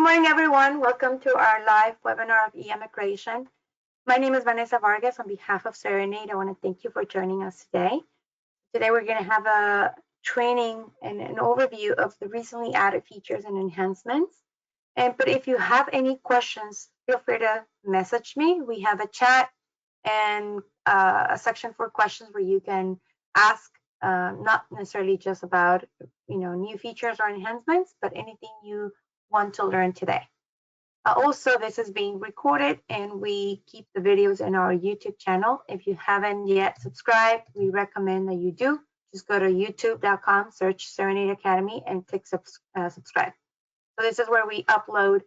Good morning, everyone. Welcome to our live webinar of eIMMIGRATION. My name is Vanessa Vargas. On behalf of Cerenade, I want to thank you for joining us today. Today, we're going to have a training and an overview of the recently added features and enhancements. But if you have any questions, feel free to message me. We have a chat and a section for questions where you can ask, not necessarily just about new features or enhancements, but anything you want to learn today. Also, this is being recorded and we keep the videos in our YouTube channel. If you haven't yet subscribed, we recommend that you do. Just go to youtube.com, search Cerenade Academy, and click subscribe. So this is where we upload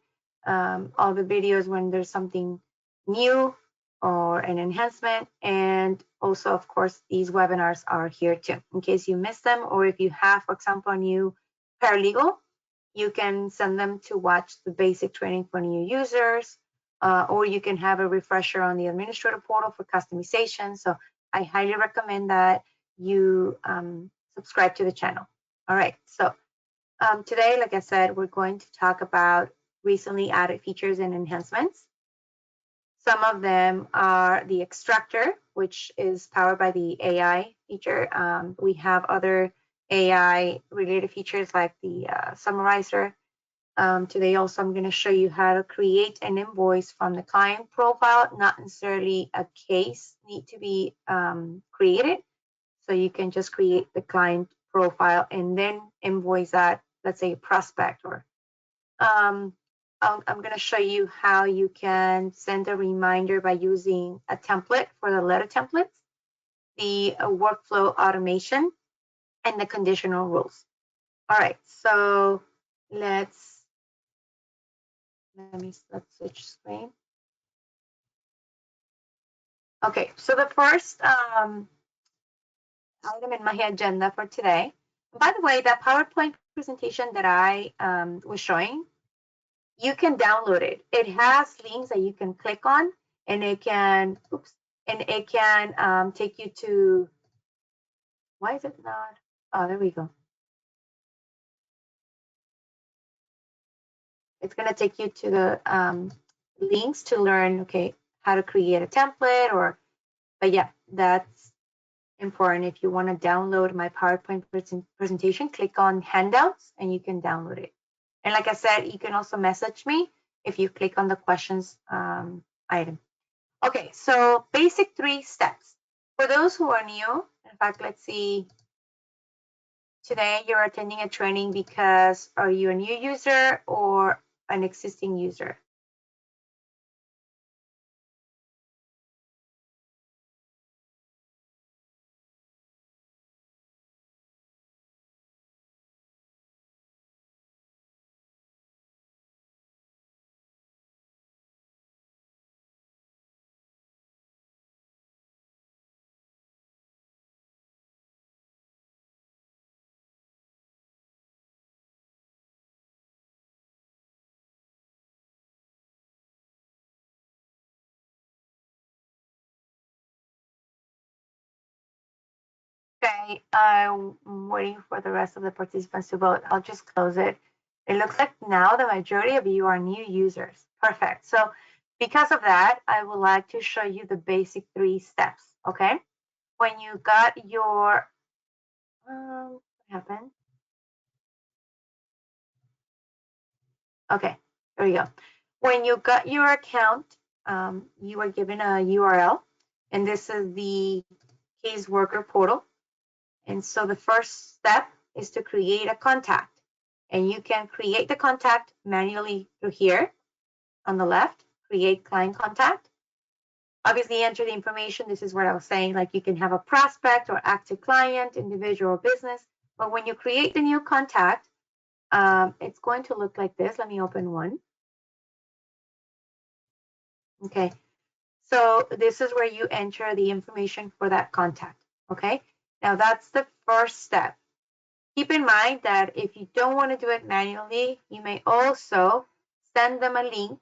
all the videos when there's something new or an enhancement. And also, of course, these webinars are here too, in case you missed them, or if you have, for example, a new paralegal, you can send them to watch the basic training for new users, or you can have a refresher on the administrator portal for customization. So I highly recommend that you subscribe to the channel. All right, so today, like I said, we're going to talk about recently added features and enhancements. Some of them are the Extractor, which is powered by the AI feature. We have other AI related features like the summarizer. Today also I'm going to show you how to create an invoice from the client profile. Not necessarily a case need to be created. So you can just create the client profile and then invoice that, let's say, prospect. Or I'm going to show you how you can send a reminder by using a template for the letter templates, the workflow automation, and the conditional rules. All right, so let's switch screen. Okay, so the first item in my agenda for today. By the way, that PowerPoint presentation that I was showing, you can download it. It has links that you can click on, and it can, take you to. Why is it not? Oh, there we go. It's going to take you to the links to learn, okay, how to create a template, but yeah, that's important. If you want to download my PowerPoint presentation, click on handouts and you can download it. And like I said, you can also message me if you click on the questions item. Okay, so basic 3 steps. For those who are new, in fact, let's see. Today you're attending a training because are you a new user or an existing user? Okay, I'm waiting for the rest of the participants to vote. I'll just close it. It looks like now the majority of you are new users. Perfect. So because of that, I would like to show you the basic 3 steps, okay? When you got your, what happened? Okay, there we go. When you got your account, you are given a URL, and this is the caseworker portal. And so the first step is to create a contact. And you can create the contact manually through here on the left, create client contact. Obviously, enter the information. This is what I was saying, like you can have a prospect or active client, individual or business. But when you create the new contact, it's going to look like this. Let me open one. Okay, so this is where you enter the information for that contact. Okay, now that's the first step. Keep in mind that if you don't want to do it manually, you may also send them a link.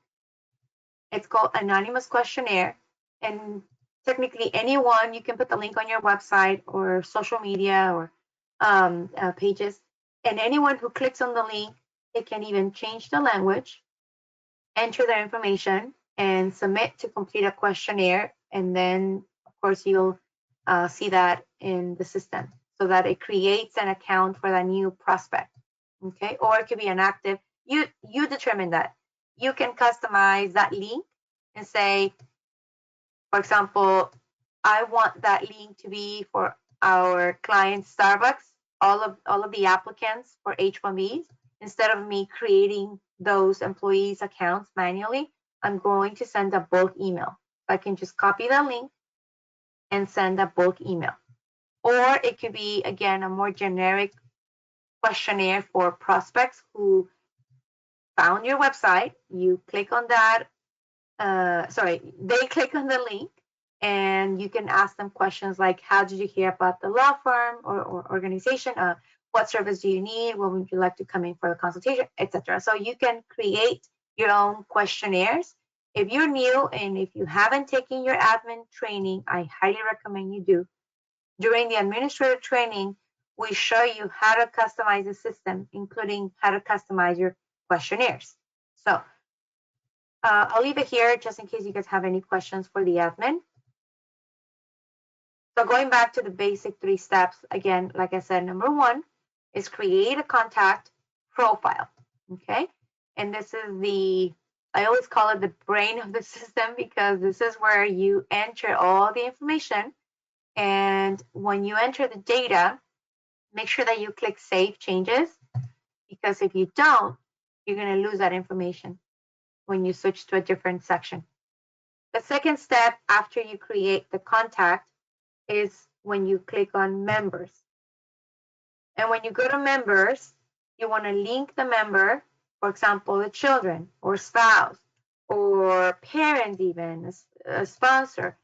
It's called anonymous questionnaire. And technically anyone, you can put the link on your website or social media or pages. And anyone who clicks on the link, it can even change the language enter their information, and submit to complete a questionnaire. And then, of course, you'll see that in the system so that it creates an account for that new prospect. Okay, or it could be an active. You determine that. You can customize that link and say, for example, I want that link to be for our client Starbucks, all of the applicants for H-1Bs. Instead of me creating those employees' accounts manually, I'm going to send a bulk email. I can just copy the link and send a bulk email. Or it could be, again, a more generic questionnaire for prospects who found your website. You click on that, they click on the link, and you can ask them questions like, how did you hear about the law firm or organization? What service do you need? When would you like to come in for a consultation, etc. So you can create your own questionnaires. If you're new and if you haven't taken your admin training, I highly recommend you do. During the administrative training, we show you how to customize the system, including how to customize your questionnaires. So I'll leave it here just in case you guys have any questions for the admin. So going back to the basic 3 steps, again, like I said, number 1 is create a contact profile, okay? And this is I always call it the brain of the system, because this is where you enter all the information. And when you enter the data, make sure that you click Save Changes, because if you don't, you're going to lose that information when you switch to a different section. The second step after you create the contact is when you click on Members. And when you go to Members, you want to link the member, for example, the children or spouse or parent, even a sponsor,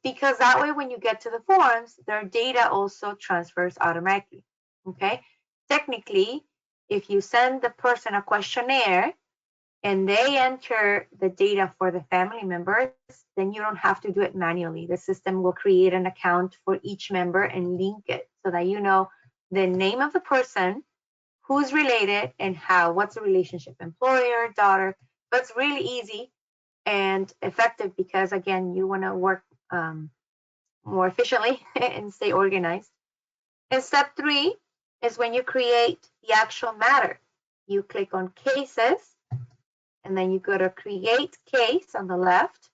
because that way when you get to the forms, their data also transfers automatically, okay? Technically, if you send the person a questionnaire and they enter the data for the family members, then you don't have to do it manually. The system will create an account for each member and link it so that you know the name of the person, who's related, and what's the relationship, employer, daughter. But it's really easy and effective because, again, you want to work more efficiently and stay organized. And step 3 is when you create the actual matter. You click on Cases, and then you go to Create Case on the left,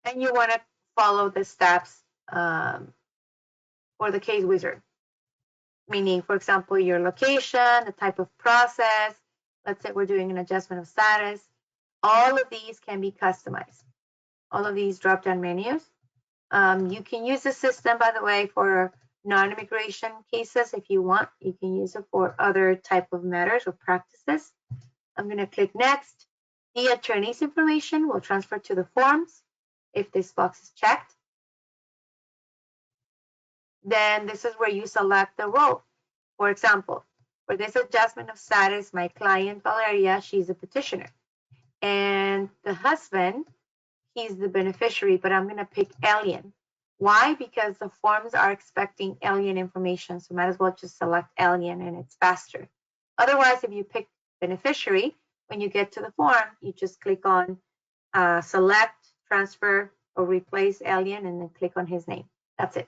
and you want to follow the steps for the case wizard. Meaning, for example, your location, the type of process. Let's say we're doing an adjustment of status. All of these can be customized. All of these drop-down menus. You can use the system, by the way, for non-immigration cases if you want. You can use it for other type of matters or practices. I'm going to click Next. The attorney's information will transfer to the forms if this box is checked. Then this is where you select the role. For example, for this adjustment of status, my client Valeria, she's a petitioner. And the husband, he's the beneficiary, but I'm going to pick alien. Why? Because the forms are expecting alien information, so might as well just select alien and it's faster. Otherwise, if you pick beneficiary, when you get to the form, you just click on select, transfer, or replace alien, and then click on his name. That's it.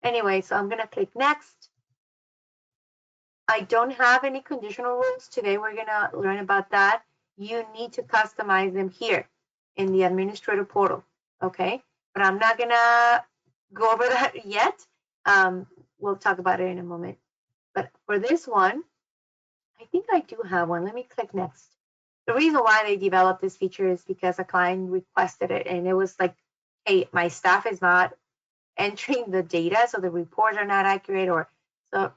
Anyway, so I'm going to click Next. I don't have any conditional rules today. We're going to learn about that. You need to customize them here in the administrator portal, okay? But I'm not going to go over that yet. We'll talk about it in a moment. But for this one, I think I do have one. Let me click Next. The reason why they developed this feature is because a client requested it, and it was like, hey, my staff is not entering the data, so the reports are not accurate, or so,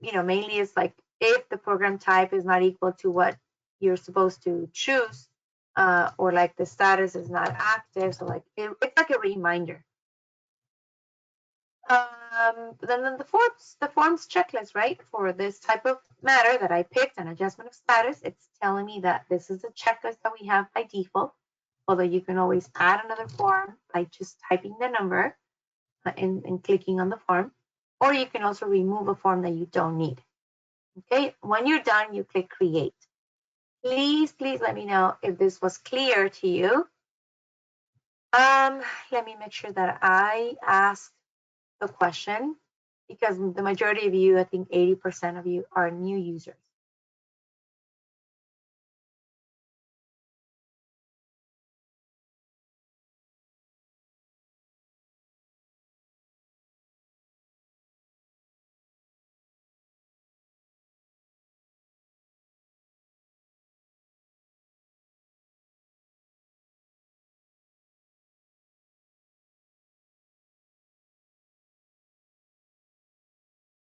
you know, mainly it's like if the program type is not equal to what you're supposed to choose, or like the status is not active, so like it's like a reminder. Then the forms checklist, right? For this type of matter that I picked, an adjustment of status, it's telling me that this is the checklist that we have by default, although you can always add another form by just typing the number and clicking on the form, or you can also remove a form that you don't need. Okay, when you're done, you click Create. Please let me know if this was clear to you. Let me make sure that I ask the question, because the majority of you, I think 80% of you, are new users.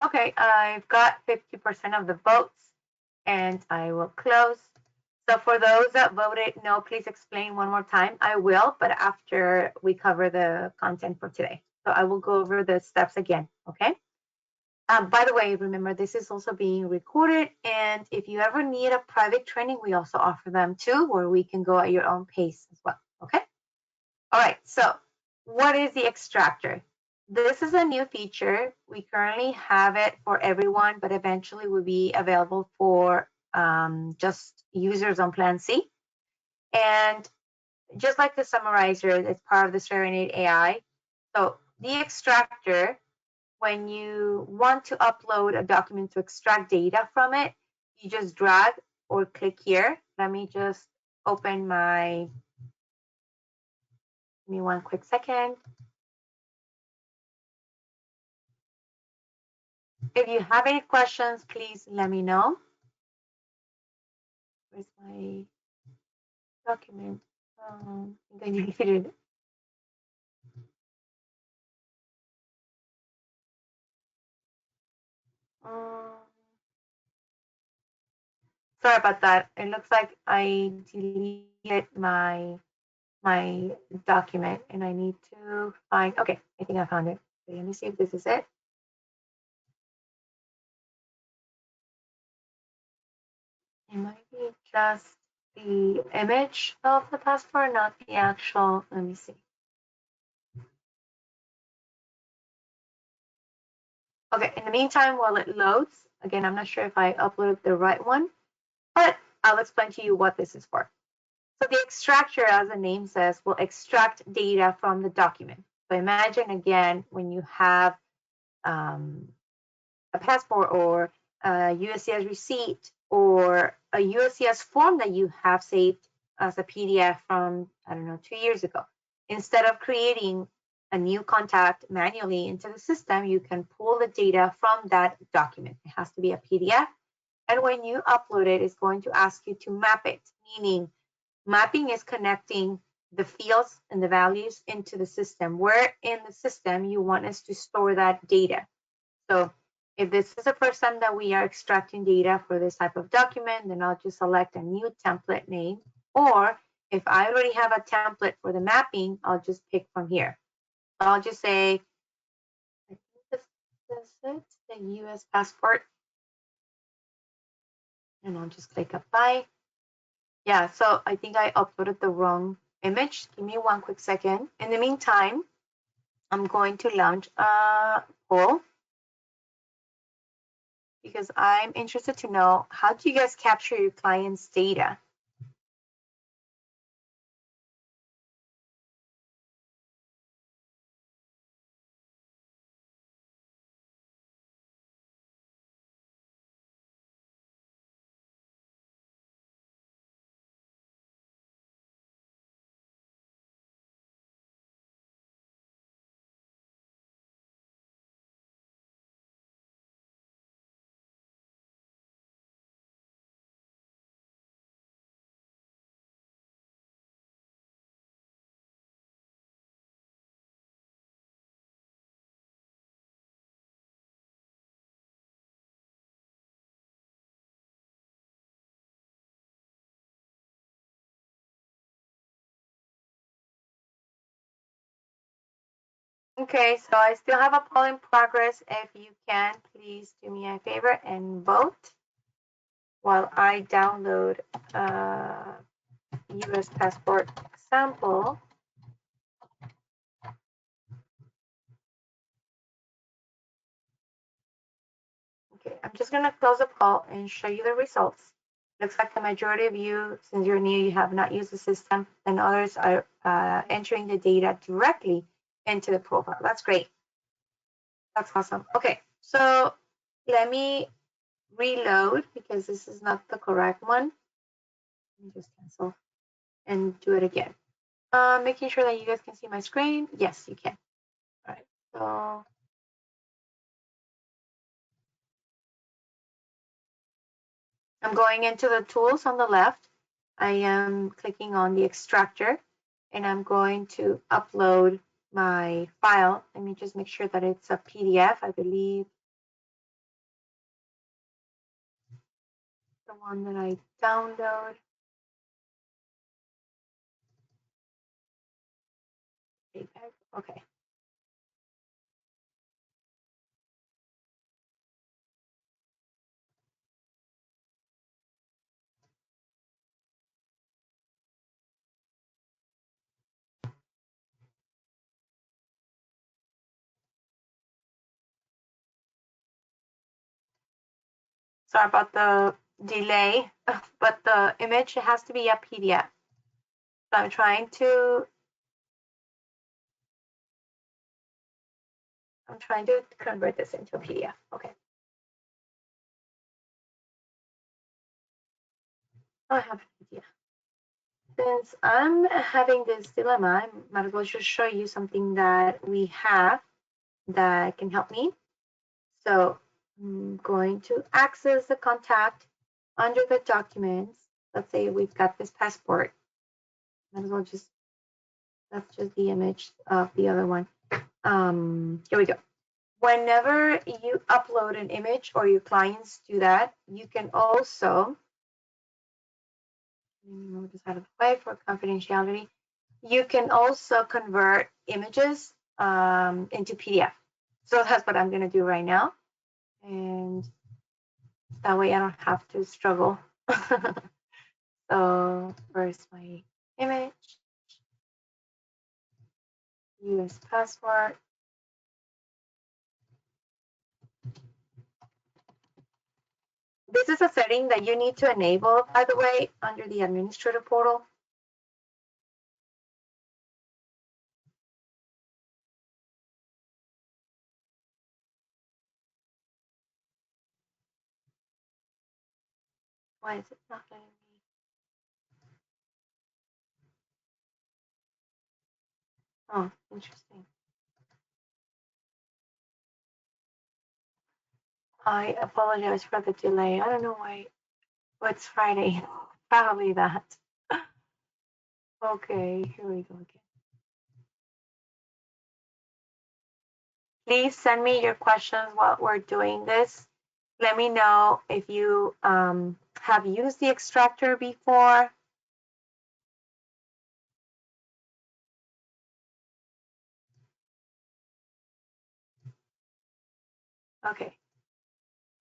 Okay, I've got 50% of the votes, and I will close. So for those that voted no, please explain one more time. I will, but after we cover the content for today. So I will go over the steps again, okay? By the way, remember, this is also being recorded, and if you ever need a private training, we also offer them too, where we can go at your own pace as well, okay? All right, so what is the extractor? This is a new feature. We currently have it for everyone, but eventually will be available for just users on Plan C. And just like the summarizer, it's part of the Cerenade AI. So the extractor, when you want to upload a document to extract data from it, you just drag or click here. Let me just open my, give me one quick second. If you have any questions, please let me know. Where's my document? I think I deleted it. Sorry about that. It looks like I deleted my document, and I need to find. Okay, I think I found it. Okay, let me see if this is it. It might be just the image of the passport, not the actual. Let me see. Okay, in the meantime, while it loads, again, I'm not sure if I uploaded the right one, but I'll explain to you what this is for. So the extractor, as the name says, will extract data from the document. So imagine, again, when you have a passport or a USCIS receipt or a USCIS form that you have saved as a PDF from, I don't know, 2 years ago. Instead of creating a new contact manually into the system, you can pull the data from that document. It has to be a PDF. And when you upload it, it's going to ask you to map it, meaning mapping is connecting the fields and the values into the system. Where in the system you want us to store that data. So if this is the first time that we are extracting data for this type of document, then I'll just select a new template name. Or if I already have a template for the mapping, I'll just pick from here. I'll just say, I think this is it, the US passport. And I'll just click apply. Yeah, so I think I uploaded the wrong image. Give me one quick second. In the meantime, I'm going to launch a poll because I'm interested to know, how do you guys capture your client's data? Okay, so I still have a poll in progress. If you can, please do me a favor and vote while I download a US passport sample. Okay, I'm just gonna close the poll and show you the results. Looks like the majority of you, since you're new, you have not used the system, and others are entering the data directly into the profile. That's great. That's awesome. Okay, so let me reload because this is not the correct one. Let me just cancel and do it again. Making sure that you guys can see my screen. Yes, you can. All right, so I'm going into the tools on the left. I am clicking on the extractor and I'm going to upload my file. Let me just make sure that it's a PDF. I believe the one that I download. Okay. Sorry about the delay, but the image has to be a PDF. So I'm trying to convert this into a PDF. Okay. Oh, I have an idea. Since I'm having this dilemma, I might as well just show you something that we have that can help me. So I'm going to access the contact under the documents. Let's say we've got this passport. Might as well just, that's just the image of the other one. Here we go. Whenever you upload an image or your clients do that, you can also, move this out of the way for confidentiality, you can also convert images into PDF. So that's what I'm going to do right now. And that way I don't have to struggle. So where's my image? US password. This is a setting that you need to enable, by the way, under the administrator portal. Why is it not letting me? Oh, interesting. I apologize for the delay. I don't know why. Oh, it's Friday. Probably that. Okay, here we go again. Please send me your questions while we're doing this. Let me know if you have used the extractor before. Okay,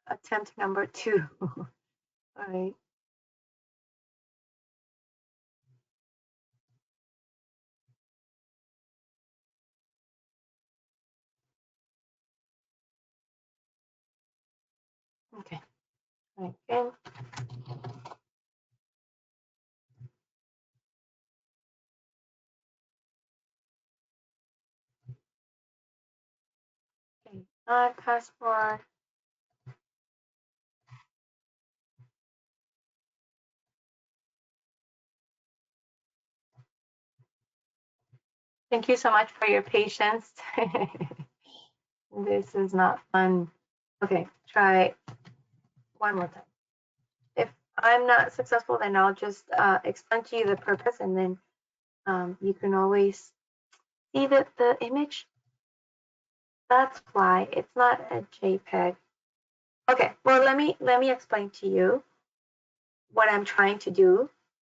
attempt number 2. All right. Okay. Again. Okay. Passport. Thank you so much for your patience. This is not fun. Okay, try one more time. If I'm not successful, then I'll just explain to you the purpose, and then you can always see that the image. That's why it's not a JPEG. Okay, well let me explain to you what I'm trying to do,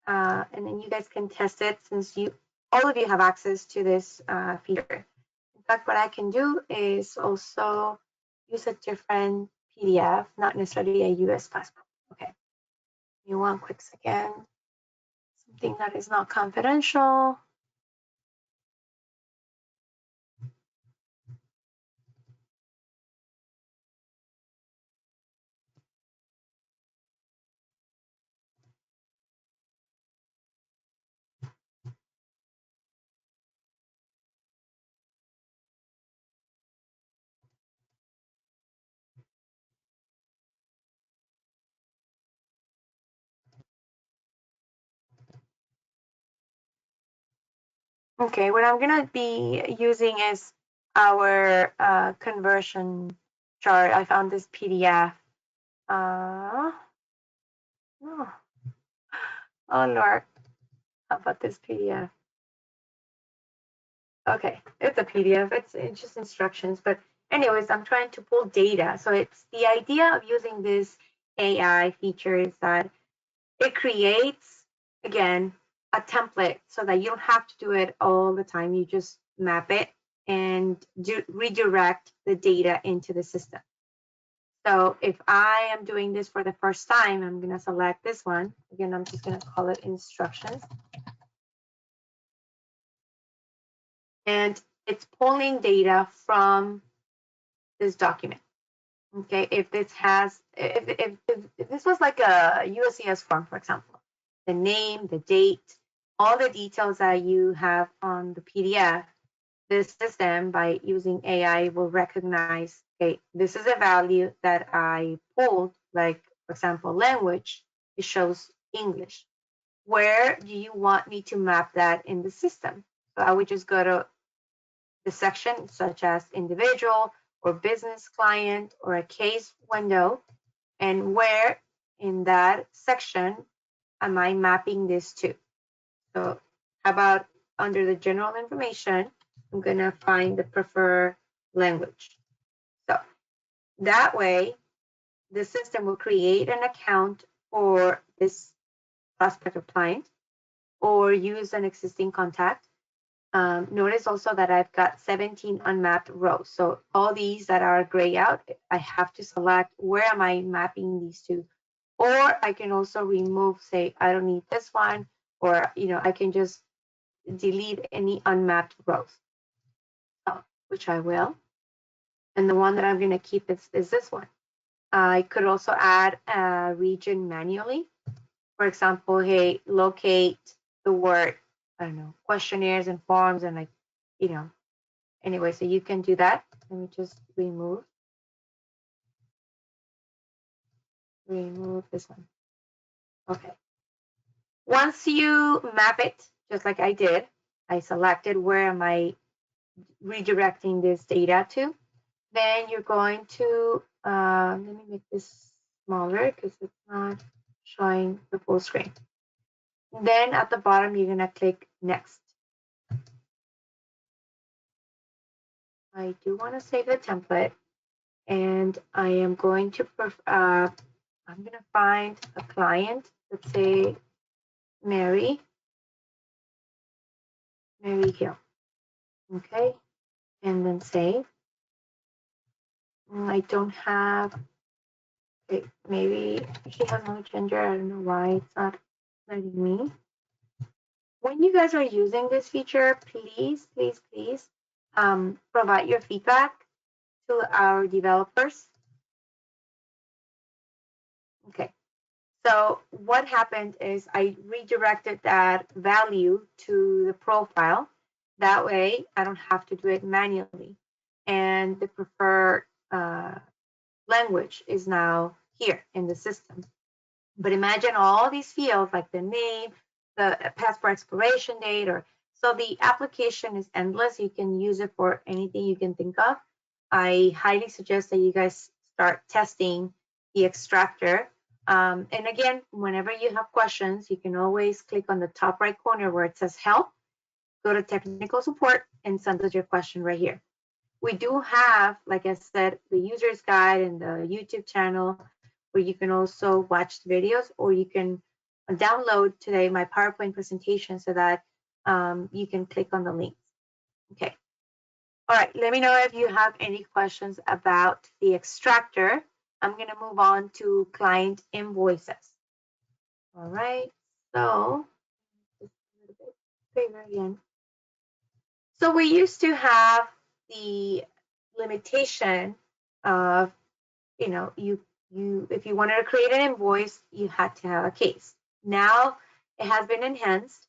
and then you guys can test it since all of you have access to this feature. In fact, what I can do is also use a different PDF, not necessarily a US passport. Okay, give me one quick second. Something that is not confidential. Okay, what I'm gonna be using is our conversion chart. I found this PDF. Oh, oh Lord, how about this PDF? Okay, it's a PDF. It's just instructions, but anyways, I'm trying to pull data. So it's the idea of using this AI feature is that it creates, again, a template so that you don't have to do it all the time. You just map it and redirect the data into the system. So if I am doing this for the first time, I'm going to select this one. Again, I'm just going to call it instructions. And it's pulling data from this document. Okay, if this has, if this was like a USCIS form, for example, the name, the date, all the details that you have on the PDF, this system, by using AI, will recognize, okay, this is a value that I pulled, like, for example, language, it shows English. Where do you want me to map that in the system? So I would just go to the section such as individual or business client or a case window, and where in that section am I mapping this to? So how about under the general information, I'm going to find the preferred language. So that way, the system will create an account for this prospective client or use an existing contact. Notice also that I've got 17 unmapped rows. So all these that are gray out, I have to select where am I mapping these to. Or I can also remove, say, I don't need this one, or I can just delete any unmapped rows, which I will. And the one that I'm going to keep is this one. I could also add a region manually. For example, hey, locate the word, I don't know, questionnaires and forms, and like, anyway, so you can do that. Let me just remove this one. Okay. Once you map it, just like I did, I selected where am I redirecting this data to. Then you're going to, let me make this smaller because it's not showing the full screen. Then at the bottom, you're going to click next. I do want to save the template, and I am going to, I'm going to find a client, let's say Mary Hill. Okay, and then save. I don't have, okay, maybe she has no gender. I don't know why it's not letting me. When you guys are using this feature, please, please, please provide your feedback to our developers. Okay, so what happened is I redirected that value to the profile. That way, I don't have to do it manually. And the preferred language is now here in the system. But imagine all these fields like the name, the passport expiration date, or so the application is endless. You can use it for anything you can think of. I highly suggest that you guys start testing the extractor. And again, whenever you have questions, you can always click on the top right corner where it says help, go to technical support, and send us your question right here. We do have, like I said, the user's guide and the YouTube channel where you can also watch the videos, or you can download today my PowerPoint presentation so that you can click on the links. Okay. All right. Let me know if you have any questions about the extractor. I'm going to move on to client invoices. All right. So, just a little bit bigger again. So we used to have the limitation of, if you wanted to create an invoice, you had to have a case. Now it has been enhanced,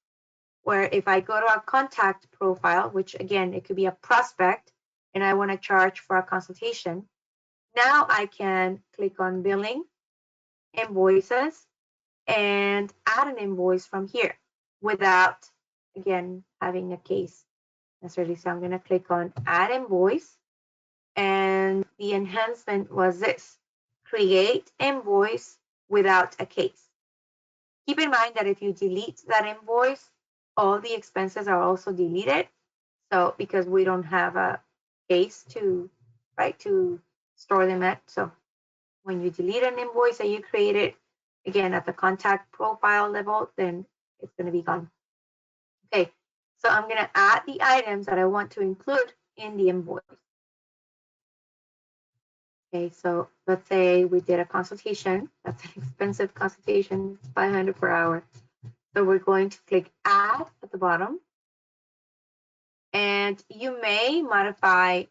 where if I go to a contact profile, which again, it could be a prospect, and I want to charge for a consultation, now I can click on billing, invoices, and add an invoice from here without, again, having a case necessarily. So I'm going to click on Add Invoice. And the enhancement was this: create invoice without a case. Keep in mind that if you delete that invoice, all the expenses are also deleted. So because we don't have a case to store them at. So when you delete an invoice that you created, again, at the contact profile level, then it's going to be gone. Okay, so I'm going to add the items that I want to include in the invoice. Okay, so let's say we did a consultation. That's an expensive consultation, $500 per hour. So we're going to click Add at the bottom. And you may modify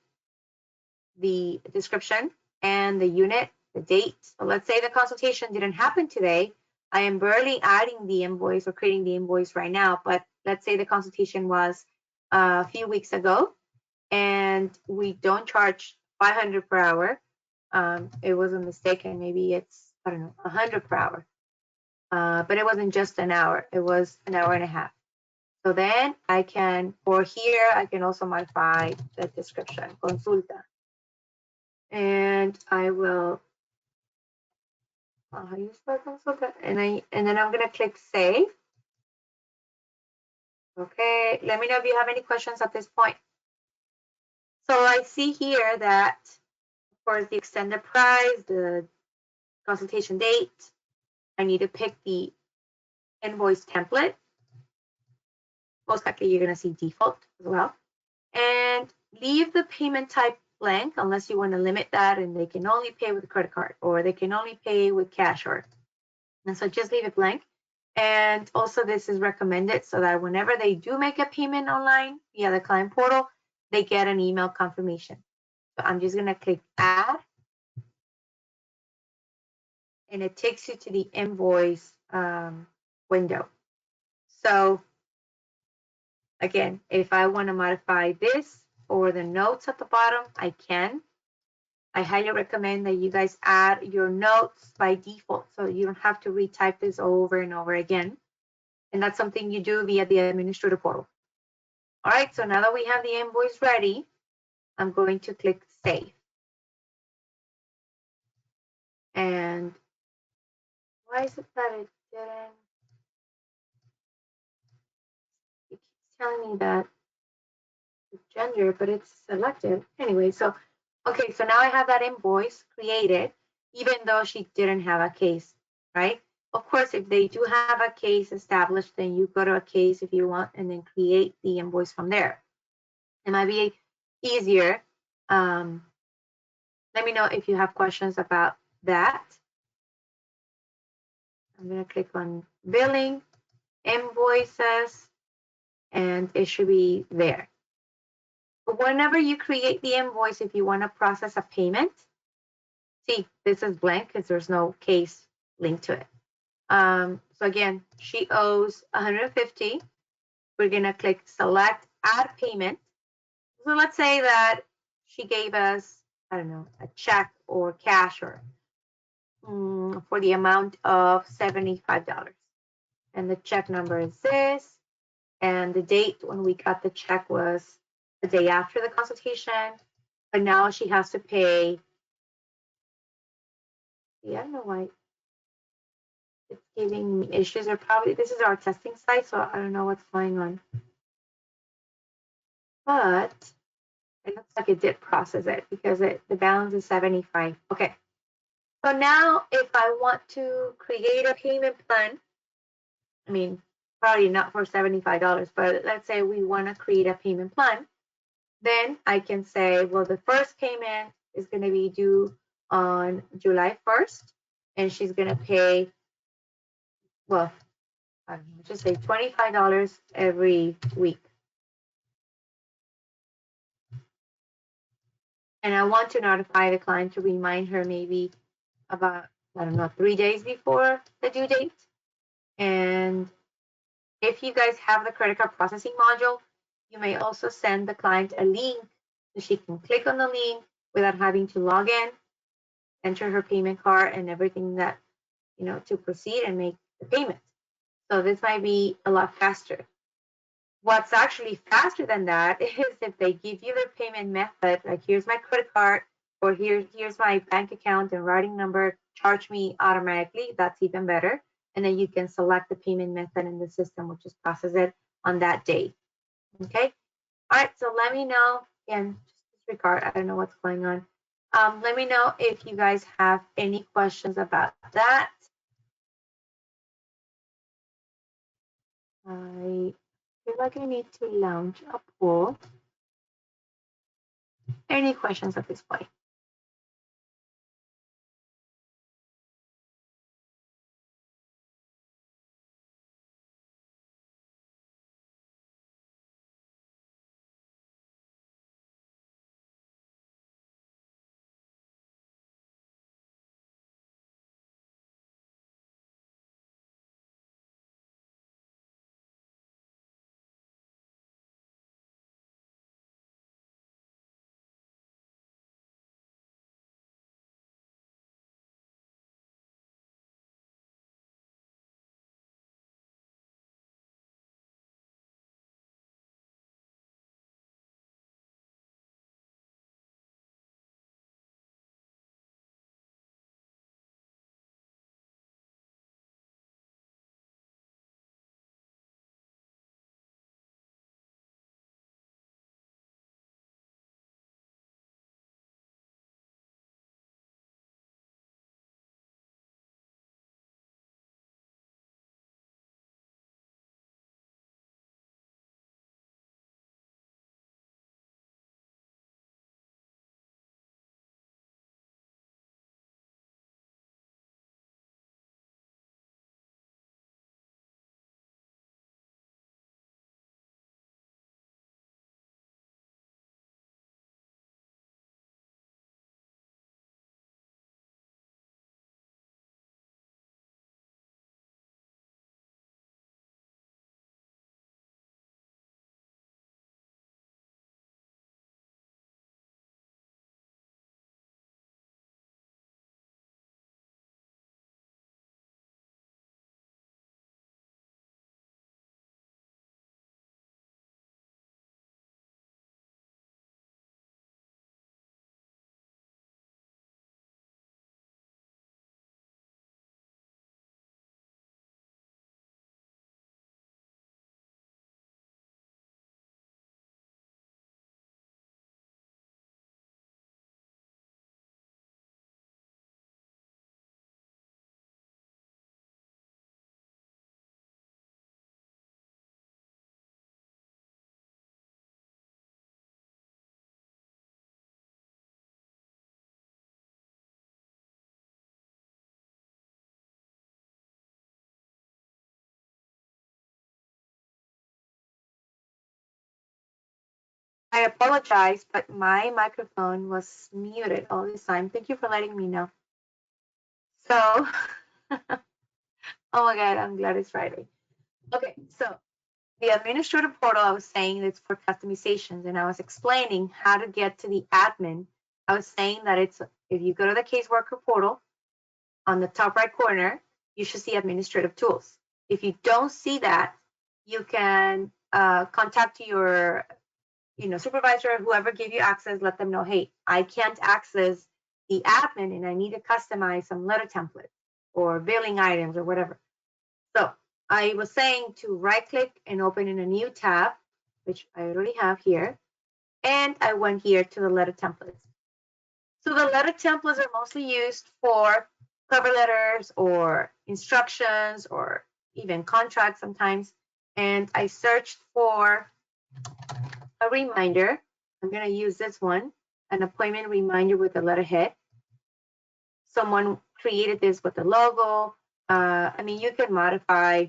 the description and the unit, the date. So let's say the consultation didn't happen today. I am barely adding the invoice or creating the invoice right now, but let's say the consultation was a few weeks ago and we don't charge $500 per hour. It was a mistake and maybe it's, I don't know, $100 per hour. But it wasn't just an hour, it was an hour and a half. So then I can, or here, I can also modify the description, consulta. And I will, how do you spell consulta? And then I'm gonna click save. Okay, let me know if you have any questions at this point. So I see here that, of course, the extended price, the consultation date, I need to pick the invoice template. Most likely you're gonna see default as well. And leave the payment type blank unless you want to limit that and they can only pay with a credit card or they can only pay with cash, and so just leave it blank. And also this is recommended so that whenever they do make a payment online via the client portal, they get an email confirmation. So I'm just going to click Add, and it takes you to the invoice window. So again, if I want to modify this or the notes at the bottom, I can. I highly recommend that you guys add your notes by default so you don't have to retype this over and over again. And that's something you do via the administrator portal. All right, so now that we have the invoice ready, I'm going to click Save. And why is it that it didn't? It keeps telling me that the gender, but it's selected. Anyway, so, okay, so now I have that invoice created, even though she didn't have a case, right? Of course, if they do have a case established, then you go to a case if you want and then create the invoice from there. It might be easier. Let me know if you have questions about that. I'm going to click on billing, invoices, and it should be there. But whenever you create the invoice, if you want to process a payment, see, this is blank because there's no case linked to it. So again, she owes $150. We're going to click select add payment. So let's say that she gave us, I don't know, a check or cash or for the amount of $75. And the check number is this. And the date when we got the check was the day after the consultation. But now she has to pay. Yeah, I don't know why it's giving me issues. Or probably this is our testing site, so I don't know what's going on. But it looks like it did process it because the balance is 75. Okay. So now if I want to create a payment plan, I mean, probably not for $75, but let's say we want to create a payment plan, then I can say, well, the first payment is going to be due on July 1st, and she's going to pay, well, I don't know, just say $25 every week. And I want to notify the client to remind her maybe about, I don't know, 3 days before the due date. And if you guys have the credit card processing module, you may also send the client a link so she can click on the link without having to log in, enter her payment card and everything that, to proceed and make the payment. So this might be a lot faster What's actually faster than that is if they give you their payment method, like here's my credit card, or here's my bank account and routing number, charge me automatically. That's even better. And then you can select the payment method in the system, which just process it on that day. Okay. All right. So let me know. Again, just disregard. I don't know what's going on. Let me know if you guys have any questions about that. I feel like I need to launch a poll. Any questions at this point? I apologize, but my microphone was muted all this time. Thank you for letting me know. So, oh my God, I'm glad it's Friday. Okay, so the administrative portal, I was saying it's for customizations, and I was explaining how to get to the admin. I was saying that it's if you go to the caseworker portal on the top right corner, you should see administrative tools. If you don't see that, you can contact your supervisor, whoever gave you access, let them know, hey, I can't access the admin and I need to customize some letter templates or billing items or whatever. So I was saying to right click and open in a new tab, which I already have here. And I went here to the letter templates. So the letter templates are mostly used for cover letters or instructions or even contracts sometimes. And I searched for a reminder. I'm going to use this one, an appointment reminder with a letterhead. Someone created this with the logo. I mean, you can modify.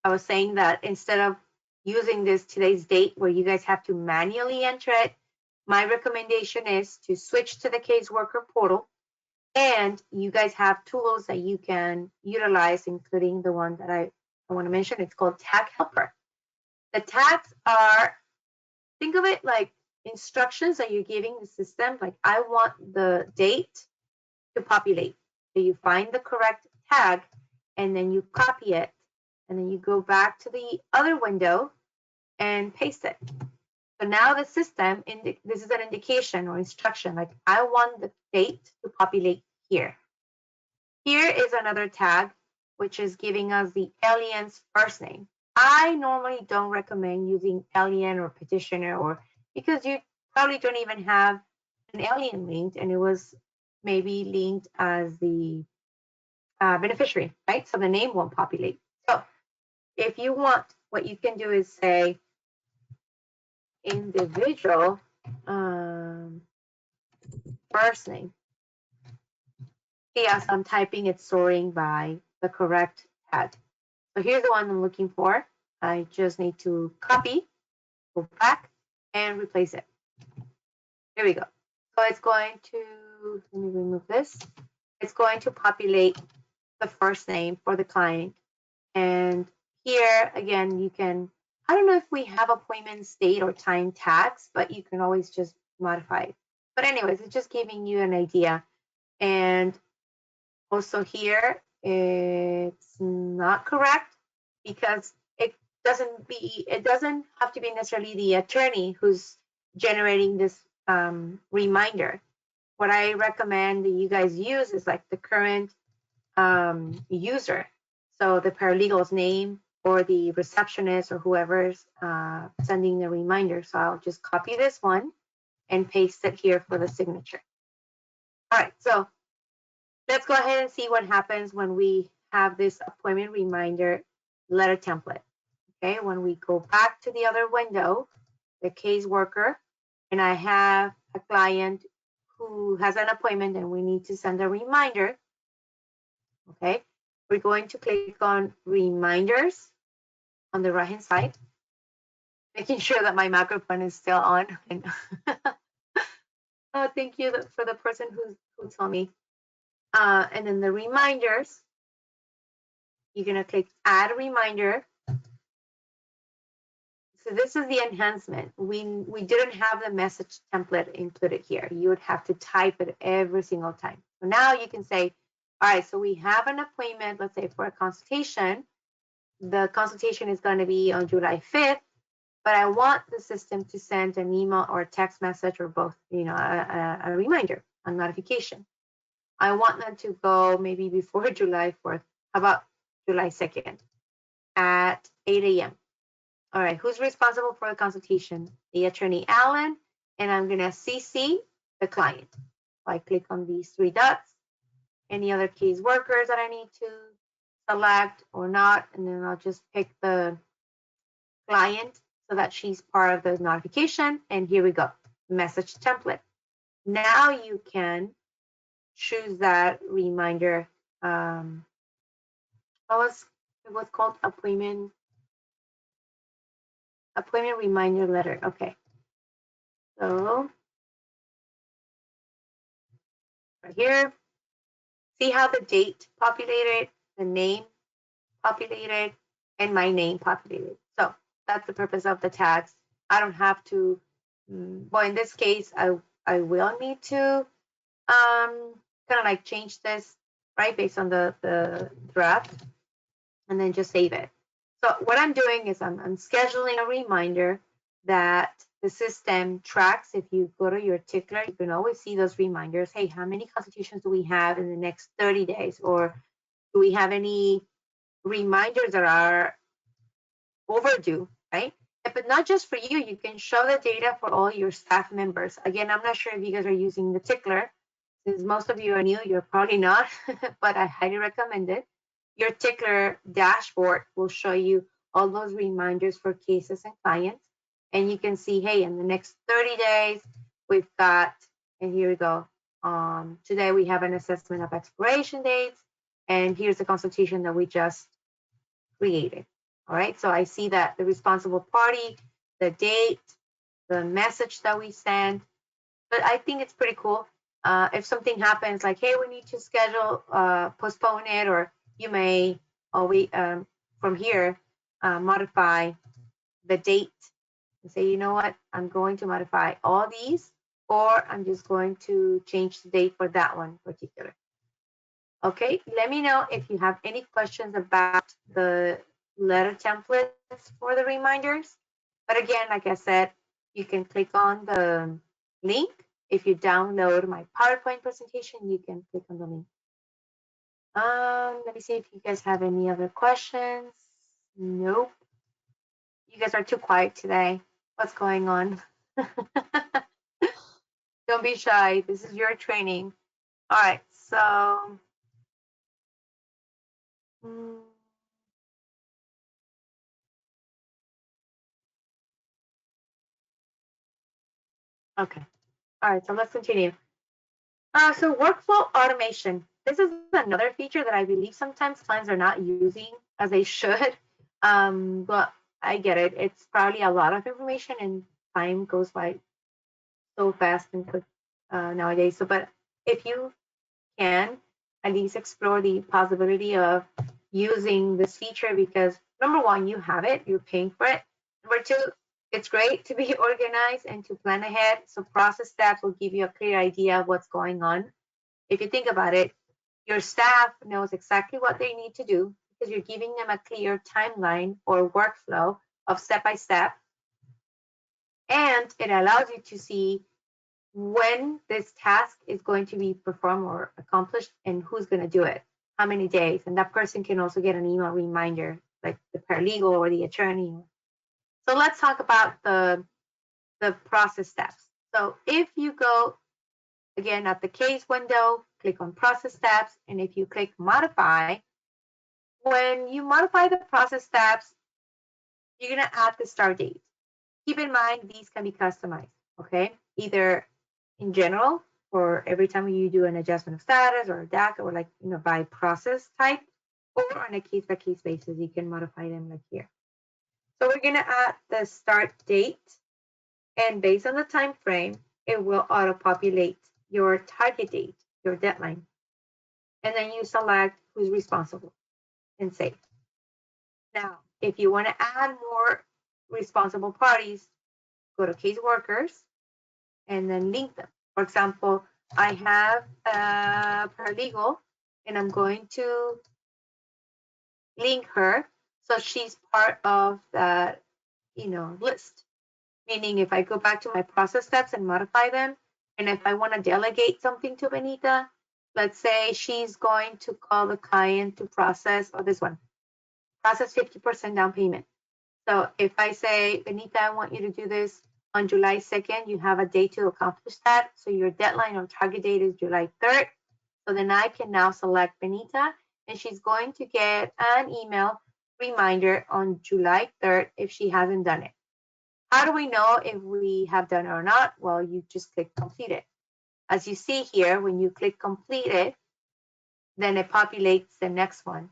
I was saying that instead of using this today's date where you guys have to manually enter it, my recommendation is to switch to the caseworker portal. And you guys have tools that you can utilize, including the one that I want to mention. It's called Tag Helper. The tags are, think of it like instructions that you're giving the system. Like, I want the date to populate. So you find the correct tag and then you copy it. And then you go back to the other window and paste it. So now the system, this is an indication or instruction, like I want the date to populate here. Here is another tag, which is giving us the alien's first name. I normally don't recommend using alien or petitioner, or because you probably don't even have an alien linked, and it was maybe linked as the beneficiary, right? So the name won't populate. So if you want, what you can do is say individual first name. Yes, I'm typing it, sorting by the correct tag. So here's the one I'm looking for. I just need to copy, go back, and replace it. There we go. So it's going to, let me remove this. It's going to populate the first name for the client. And here, again, you can, I don't know if we have appointment date or time tags, but you can always just modify it. But anyways, it's just giving you an idea. And also here, it's not correct because it doesn't have to be necessarily the attorney who's generating this reminder. What I recommend that you guys use is like the current user. So the paralegal's name or the receptionist or whoever's sending the reminder. So I'll just copy this one and paste it here for the signature. All right, so let's go ahead and see what happens when we have this appointment reminder letter template. Okay, when we go back to the other window, the caseworker, and I have a client who has an appointment and we need to send a reminder. Okay, we're going to click on reminders on the right hand side, making sure that my microphone is still on. Oh, thank you for the person who told me. And then the reminders, you're going to click add reminder. So this is the enhancement. We didn't have the message template included here. You would have to type it every single time. So now you can say, all right, so we have an appointment, let's say for a consultation. The consultation is going to be on July 5th, but I want the system to send an email or a text message or both, a reminder, a notification. I want them to go maybe before July 4th. How about July 2nd at 8 a.m.? All right, who's responsible for the consultation? The attorney Allen, and I'm going to CC the client. I click on these three dots. Any other case workers that I need to select or not, and then I'll just pick the client so that she's part of the notification. And here we go, message template. Now you can choose that reminder. It was called appointment reminder letter. Okay, so right here, see how the date populated, the name populated, and my name populated. So that's the purpose of the tags. I don't have to, well, in this case, I will need to kind of like change this, right, based on the draft, and then just save it. So what I'm doing is I'm scheduling a reminder that the system tracks. If you go to your tickler, you can always see those reminders. Hey, how many consultations do we have in the next 30 days? Or do we have any reminders that are overdue, right? But not just for you, you can show the data for all your staff members. Again, I'm not sure if you guys are using the tickler. Since most of you are new, you're probably not, but I highly recommend it. Your tickler dashboard will show you all those reminders for cases and clients. And you can see, hey, in the next 30 days, we've got, and here we go. Today we have an assessment of expiration dates, and here's the consultation that we just created. All right, so I see that the responsible party, the date, the message that we sent, but I think it's pretty cool. If something happens like, hey, we need to schedule, postpone it, or you may always, from here, modify the date and say, you know what, I'm going to modify all these, or I'm just going to change the date for that one particular. Okay, let me know if you have any questions about the letter templates for the reminders. But again, like I said, you can click on the link. If you download my PowerPoint presentation, you can click on the link. Let me see if you guys have any other questions. Nope. You guys are too quiet today. What's going on? Don't be shy. This is your training. All right, so okay. All right, so let's continue. So workflow automation. This is another feature that I believe sometimes clients are not using as they should. But I get it. It's probably a lot of information and time goes by so fast and quick nowadays. So, but if you can at least explore the possibility of using this feature, because number one, you have it, you're paying for it. Number two, it's great to be organized and to plan ahead. So process steps will give you a clear idea of what's going on. If you think about it, your staff knows exactly what they need to do because you're giving them a clear timeline or workflow of step by step. And it allows you to see when this task is going to be performed or accomplished and who's going to do it, how many days. And that person can also get an email reminder, like the paralegal or the attorney. So let's talk about the process steps. So if you go again at the case window, click on process steps, and if you click modify, when you modify the process steps, you're going to add the start date. Keep in mind, these can be customized, okay? Either in general, or every time you do an adjustment of status or a DAC, or like, by process type, or on a case-by-case basis, you can modify them like here. So we're going to add the start date, and based on the time frame, it will auto-populate your target date, your deadline. And then you select who's responsible and save. Now, if you want to add more responsible parties, go to caseworkers and then link them. For example, I have a paralegal and I'm going to link her so she's part of that, list. Meaning if I go back to my process steps and modify them, and if I want to delegate something to Benita, let's say she's going to call the client to process, this one, process 50% down payment. So if I say, Benita, I want you to do this on July 2nd, you have a date to accomplish that. So your deadline or target date is July 3rd. So then I can now select Benita, and she's going to get an email reminder on July 3rd if she hasn't done it. How do we know if we have done it or not? Well, you just click complete it. As you see here, when you click complete it, then it populates the next one.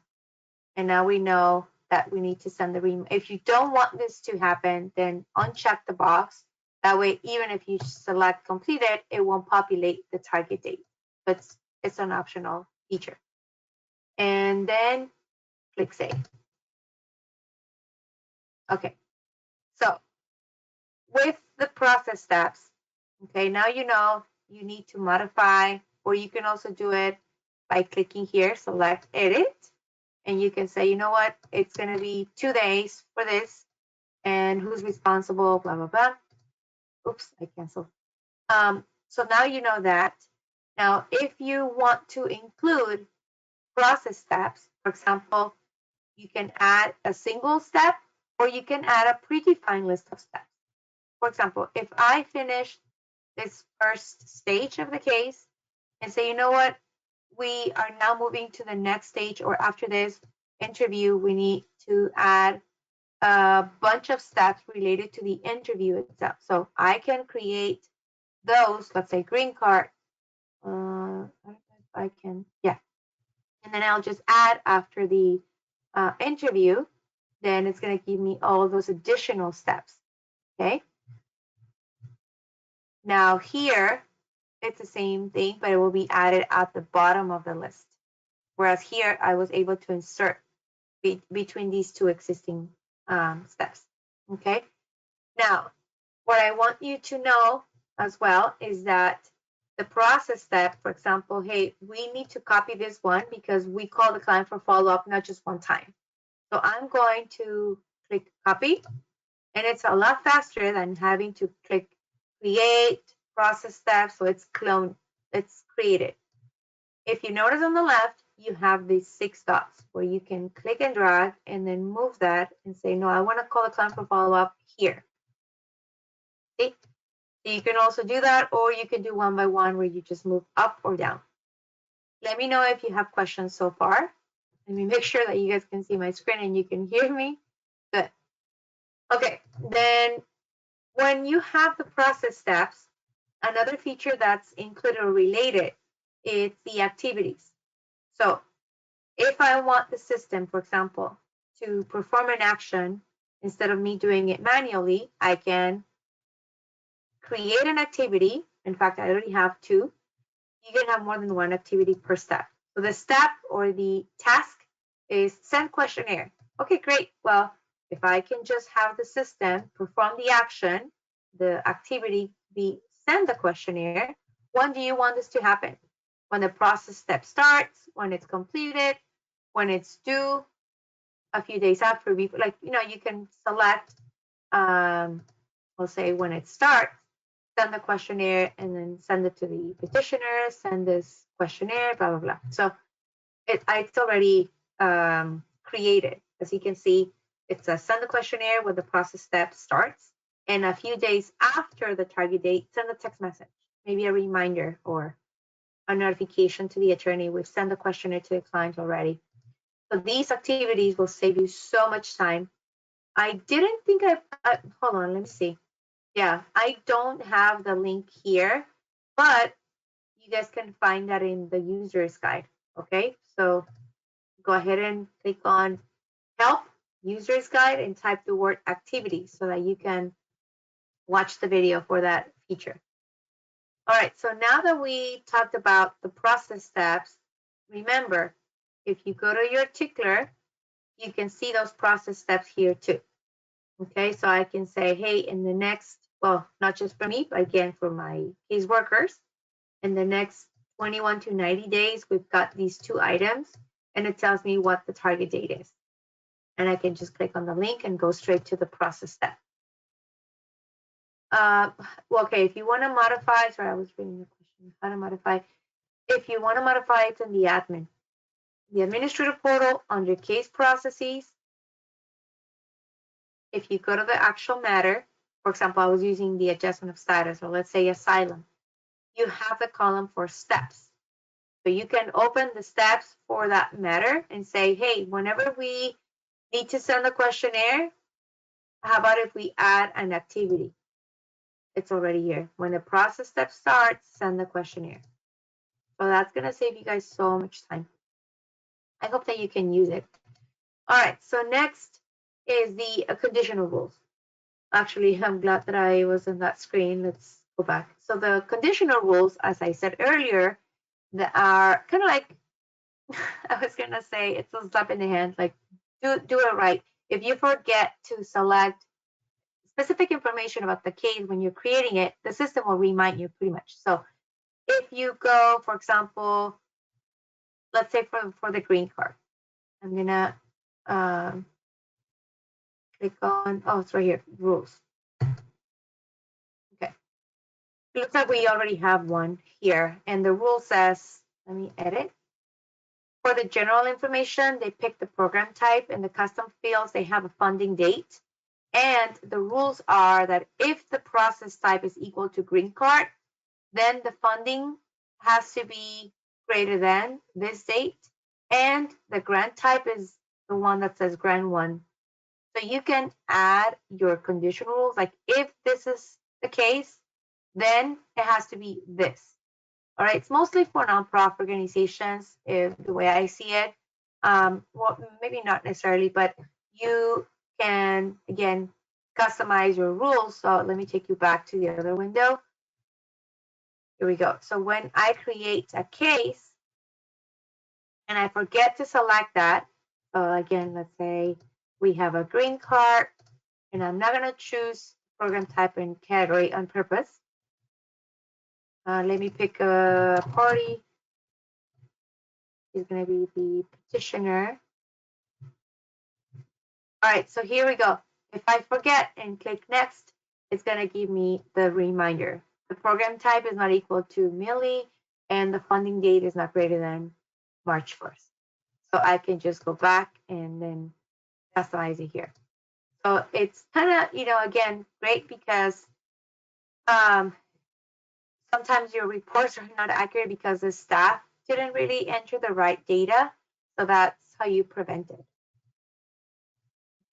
And now we know that we need to send the reminder. If you don't want this to happen, then uncheck the box. That way, even if you select completed, it won't populate the target date. But it's an optional feature. And then click save. Okay, so with the process steps, okay, now you know you need to modify, or you can also do it by clicking here, select edit, and you can say, you know what, it's going to be 2 days for this, and who's responsible, blah, blah, blah. Oops, I canceled. So now you know that. Now, if you want to include process steps, for example, you can add a single step, or you can add a predefined list of steps. For example, if I finish this first stage of the case and say, you know what, we are now moving to the next stage, or after this interview, we need to add a bunch of steps related to the interview itself. So I can create those, let's say green card. I can, yeah. And then I'll just add after the interview, then it's going to give me all those additional steps. Okay. Now here, it's the same thing, but it will be added at the bottom of the list. Whereas here, I was able to insert between these two existing steps. Okay. Now, what I want you to know as well is that the process step, for example, hey, we need to copy this one because we call the client for follow-up, not just one time. So I'm going to click copy, And it's a lot faster than having to click create, process steps, so it's cloned, it's created. If you notice on the left, you have these 6 dots where you can click and drag and then move that and say, no, I want to call the client for follow-up here. See? So you can also do that, or you can do one by one where you just move up or down. Let me know if you have questions so far. Let me make sure that you guys can see my screen and you can hear me. Good. Okay, then when you have the process steps, another feature that's included or related is the activities. So if I want the system, for example, to perform an action, instead of me doing it manually, I can create an activity. In fact, I already have 2. You can have more than 1 activity per step. So the step or the task is send questionnaire. Okay, great. Well, if I can just have the system perform the action, the activity be send the questionnaire, when do you want this to happen? When the process step starts, when it's completed, when it's due, a few days after, like, you can select, we'll say when it starts, send the questionnaire and then send it to the petitioner, send this questionnaire, blah, blah, blah. So it's already created. As you can see, it's a send the questionnaire when the process step starts. And a few days after the target date, send a text message, maybe a reminder or a notification to the attorney. We've sent the questionnaire to the client already. So these activities will save you so much time. I didn't think hold on, let me see. Yeah, I don't have the link here, but you guys can find that in the user's guide. Okay, so go ahead and click on help user's guide and type the word activity so that you can watch the video for that feature. All right, so now that we talked about the process steps, remember, if you go to your tickler, you can see those process steps here too. Okay, so I can say, hey, in the next, well, not just for me, but again, for my case workers, in the next 21 to 90 days, we've got these 2 items, and it tells me what the target date is. And I can just click on the link and go straight to the process step. Well, okay, if you want to modify, sorry, I was reading the question, how to modify. If you want to modify, it's in the admin. The administrative portal under case processes. If you go to the actual matter, for example, I was using the adjustment of status, or let's say asylum, you have the column for steps. So you can open the steps for that matter and say, hey, whenever we need to send a questionnaire, how about if we add an activity? It's already here. When the process step starts, send the questionnaire. So that's going to save you guys so much time. I hope that you can use it. All right, so next is the conditional rules. Actually, I'm glad that I was on that screen. Let's go back. So the conditional rules, as I said earlier, that are kind of like, I was going to say, it's a slap in the hand, like do it right. If you forget to select specific information about the case when you're creating it, the system will remind you pretty much. So if you go, for example, let's say for the green card, I'm going to click on, oh, it's right here, rules. Okay. It looks like we already have one here, and the rule says, let me edit. For the general information, they pick the program type, and the custom fields, they have a funding date. And the rules are that if the process type is equal to green card, then the funding has to be greater than this date, and the grant type is the one that says grant 1. So you can add your conditional rules, like if this is the case, then it has to be this. All right, it's mostly for nonprofit organizations, the way I see it. Well, maybe not necessarily, but you can, again, customize your rules. So let me take you back to the other window. Here we go. So when I create a case and I forget to select that, again, let's say we have a green card, and I'm not going to choose program type and category on purpose. Let me pick a party. Is going to be the petitioner. All right, so here we go. If I forget and click next, it's going to give me the reminder. The program type is not equal to milli, and the funding date is not greater than March 1st. So I can just go back and then customize it here. So it's kind of, again, great because sometimes your reports are not accurate because the staff didn't really enter the right data. So that's how you prevent it.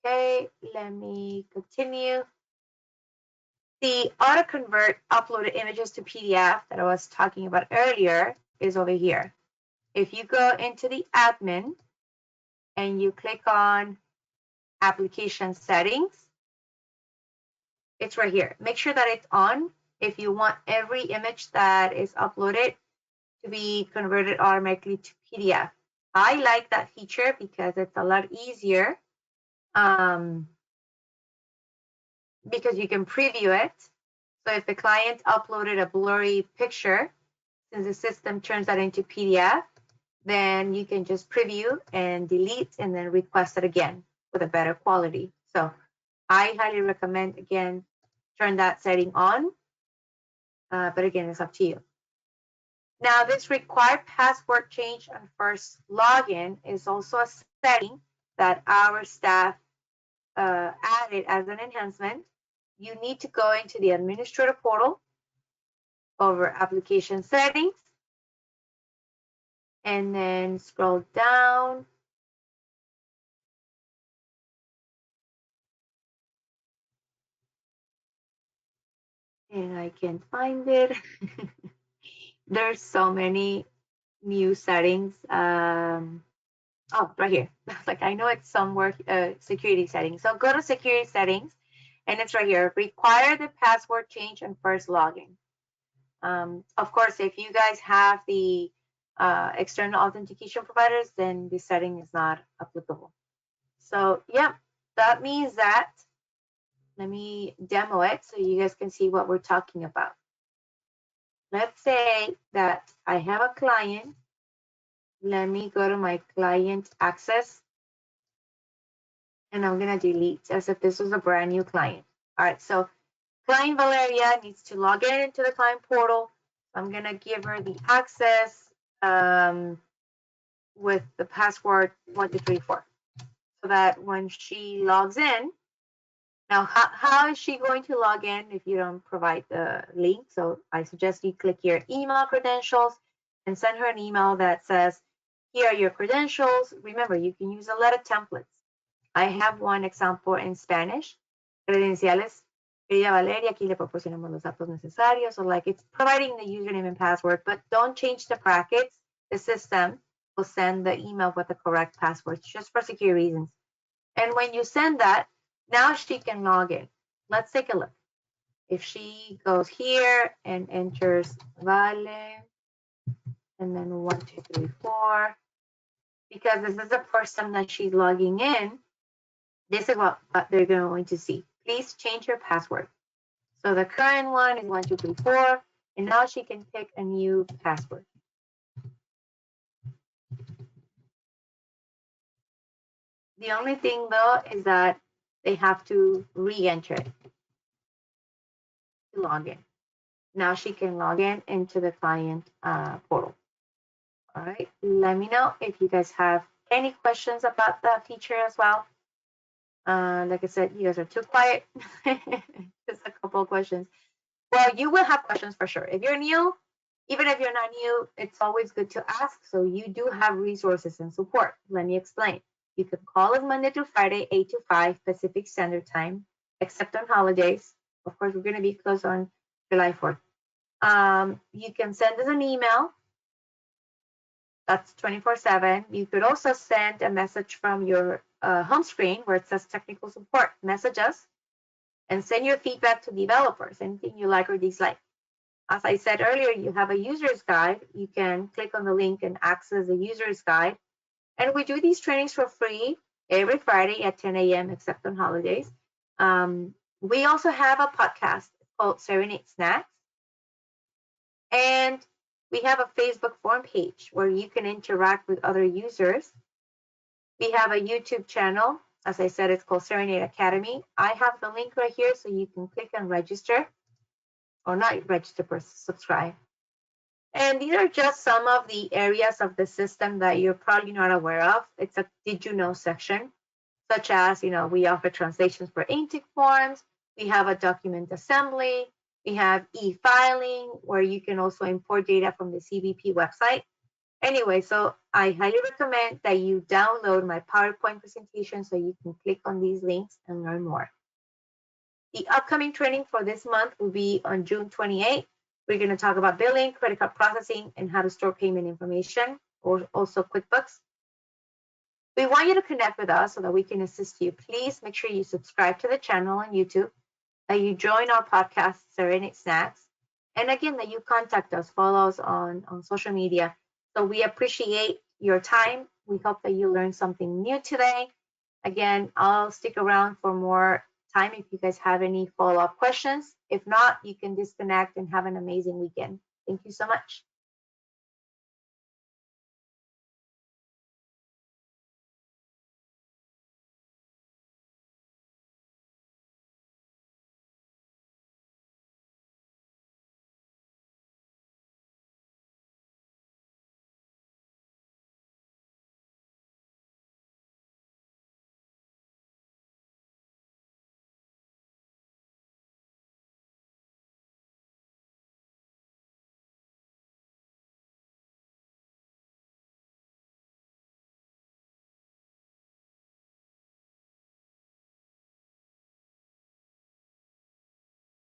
Okay, let me continue. The auto-convert uploaded images to PDF that I was talking about earlier is over here. If you go into the admin and you click on application settings, it's right here. Make sure that it's on if you want every image that is uploaded to be converted automatically to PDF. I like that feature because it's a lot easier because you can preview it. So if the client uploaded a blurry picture, since the system turns that into PDF, then you can just preview and delete and then request it again with a better quality. So I highly recommend, again, turn that setting on. But again, it's up to you. Now, this required password change on first login is also a setting that our staff added as an enhancement. You need to go into the administrator portal over application settings and then scroll down. And I can't find it. There's so many new settings. Oh, right here. Like I know it's somewhere, security settings. So go to security settings and it's right here. Require the password change on first login. Of course, if you guys have the external authentication providers, then this setting is not applicable. So yeah, that means that, let me demo it so you guys can see what we're talking about. Let's say that I have a client. Let me go to my client access and I'm gonna delete as if this was a brand new client. All right, so client Valeria needs to log into the client portal. I'm gonna give her the access with the password 1234, so that when she logs in, now how is she going to log in if you don't provide the link? So I suggest you click your email credentials and send her an email that says, here are your credentials. Remember, you can use a lot of templates. I have one example in Spanish. Credenciales, querida Valeria, aquí le proporcionamos los datos necesarios. So like it's providing the username and password, but don't change the brackets. The system will send the email with the correct password just for security reasons. And when you send that, now she can log in. Let's take a look. If she goes here and enters Vale, and then 1234, because this is the first time that she's logging in, this is what they're going to see. Please change your password. So the current one is 1234, and now she can pick a new password. The only thing though is that they have to re-enter it to log in. Now she can log in into the client portal. All right, let me know if you guys have any questions about that feature as well. Like I said, you guys are too quiet. Just a couple of questions. Well, you will have questions for sure. If you're new, even if you're not new, it's always good to ask. So you do have resources and support. Let me explain. You can call us Monday through Friday, 8 to 5 Pacific Standard Time, except on holidays. Of course, we're going to be closed on July 4th. You can send us an email. That's 24/7. You could also send a message from your home screen where it says technical support. Message us and send your feedback to developers, anything you like or dislike. As I said earlier, you have a user's guide. You can click on the link and access the user's guide. And we do these trainings for free every Friday at 10 a.m. except on holidays. We also have a podcast called Cerenade Snacks. And we have a Facebook forum page where you can interact with other users. We have a YouTube channel, As I said, it's called Cerenade Academy. I have the link right here, so you can click and register, or not register, but subscribe. And these are just some of the areas of the system that you're probably not aware of. It's a did you know section, such as, we offer translations for intake forms. We have a document assembly. We have e-filing, where you can also import data from the CBP website. Anyway, so I highly recommend that you download my PowerPoint presentation so you can click on these links and learn more. The upcoming training for this month will be on June 28th. We're going to talk about billing, credit card processing, and how to store payment information, or also QuickBooks. We want you to connect with us so that we can assist you. Please make sure you subscribe to the channel on YouTube, that you join our podcast, Serenade Snacks, and again, that you contact us, follow us on social media. So we appreciate your time. We hope that you learned something new today. Again, I'll stick around for more time if you guys have any follow-up questions. If not, you can disconnect and have an amazing weekend. Thank you so much.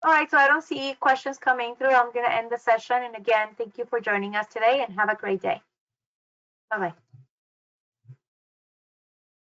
All right, so I don't see questions coming through. I'm going to end the session. And again, thank you for joining us today and have a great day. Bye-bye.